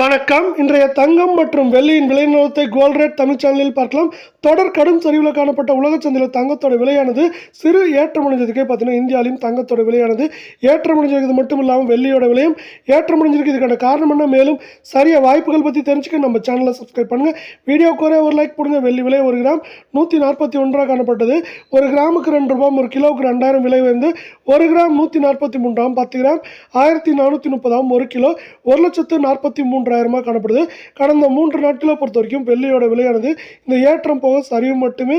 வணக்கம். இன்றைய தங்கம் மற்றும் வெள்ளியின் விலை நிலவரத்தை கோல்ட் ரேட் தமிழ் சேனலில் பார்க்கலாம். தொடர் கடும் சரிவில் காணப்பட்ட உலக சந்தையில் தங்கத்தோட விலையானது சிறு ஏற்றமடைஞ்சதுக்கே பார்த்தீங்கன்னா இந்தியாவிலும் தங்கத்தோட விலையானது ஏற்றமடைஞ்சது மட்டும் இல்லாமல் வெள்ளியோட விலையும் ஏற்றமடைஞ்சிருக்கு. இதுக்கான காரணம் என்ன, மேலும் சரிய வாய்ப்புகள் பற்றி தெரிஞ்சுக்க நம்ம சேனலை சப்ஸ்கிரைப் பண்ணுங்கள். வீடியோக்கு ஒரு லைக் போடுங்க. வெள்ளி விலை 1 கிராம் 141 காணப்பட்டது. 1 கிராமுக்கு 2 ரூபாய், 1 கிலோவுக்கு 2000 விலை வந்து 1 கிராம் 143, 10 கிராம் 1430, 1 கிலோ 1,43,000 காணப்படுது. கடந்த 3 நாட்களை பொறுத்த வரைக்கும் வெள்ளியோட விலையானது இந்த ஏற்றம் போக சரிவு மட்டுமே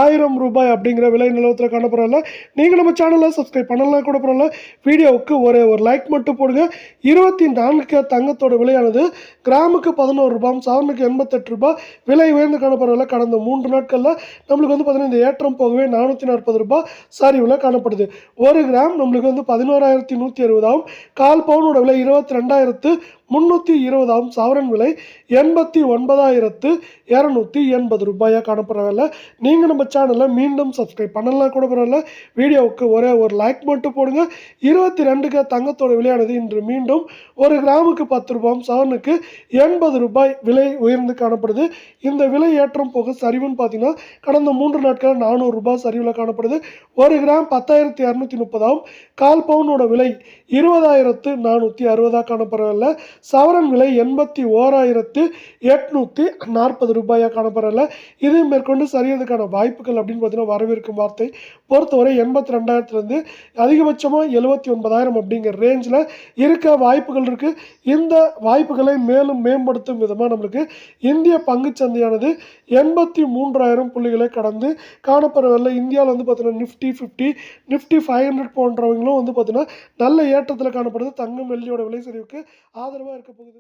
1000 ரூபாய் அப்படிங்கிற விலை நிலவரத்தில் காணப்படல. நீங்கள் நம்ம சேனலை சப்ஸ்கிரைப் பண்ணலாம் கூட பரவாயில்ல. வீடியோவுக்கு ஒரு லைக் மட்டும் போடுங்க. 24 தங்கத்தோட விலையானது கிராமுக்கு 11 ரூபாய், சவரனுக்கு 88 ரூபாய் விலை உயர்ந்து காணப்படவில்லை. கடந்த 3 நாட்களில் நம்மளுக்கு வந்து பார்த்தீங்கன்னா இந்த ஏற்றம் போகவே 440 ரூபாய் சரிவில் காணப்படுது. 1 கிராம் நம்மளுக்கு வந்து 11,160, கால் பவுனோட விலை 22,320, சவரன் விலை 89,280 ரூபாயாக காணப்படவில்லை. நீங்கள் நம்ம சேனலை மீண்டும் சப்ஸ்கிரைப் பண்ணலாம் கூட பரவாயில்ல. வீடியோவுக்கு ஒரு லைக் மட்டும் போடுங்க. 22 தங்கத்தோட விலையானது இன்று மீண்டும் 1 கிராமுக்கு 10 ரூபாய், சவரனுக்கு 80 ரூபாய் விலை உயர்ந்து காணப்படுது. இந்த விலை ஏற்றம் போக சரிவுன்னு பார்த்தீங்கன்னா கடந்த 3 நாட்கள் 400 ரூபாய் சரிவில் காணப்படுது. 1 கிராம் 10,230, கால் பவுனோட விலை 20,460 காணப்படவில்லை. சவரன் விலை 81,840 ரூபாயாக காணப்படவில்லை. இது மேற்கொண்டு சரியதுக்கான வாய்ப்புகள் அப்படின்னு பார்த்தீங்கன்னா வரவிருக்கும் வார்த்தை பொறுத்தவரை 82,000 அதிகபட்சமாக 79,000 அப்படிங்கிற ரேஞ்சில் இருக்க வாய்ப்புகள் இருக்குது. இந்த வாய்ப்புகளை மேலும் மேம்படுத்தும் விதமாக நம்மளுக்கு இந்திய பங்குச்சந்தையானது 83,000 புள்ளிகளை கடந்து காணப்படவில்லை. இந்தியாவில் வந்து பார்த்தீங்கன்னா நிஃப்டி 50, நிஃப்டி 500 போன்றவங்களும் வந்து பார்த்தீங்கன்னா நல்ல ஏற்றத்தில் காணப்படுது. தங்கம் வெள்ளியோட விலை சரிவுக்கு ஆதரவாக இருக்க போகுது.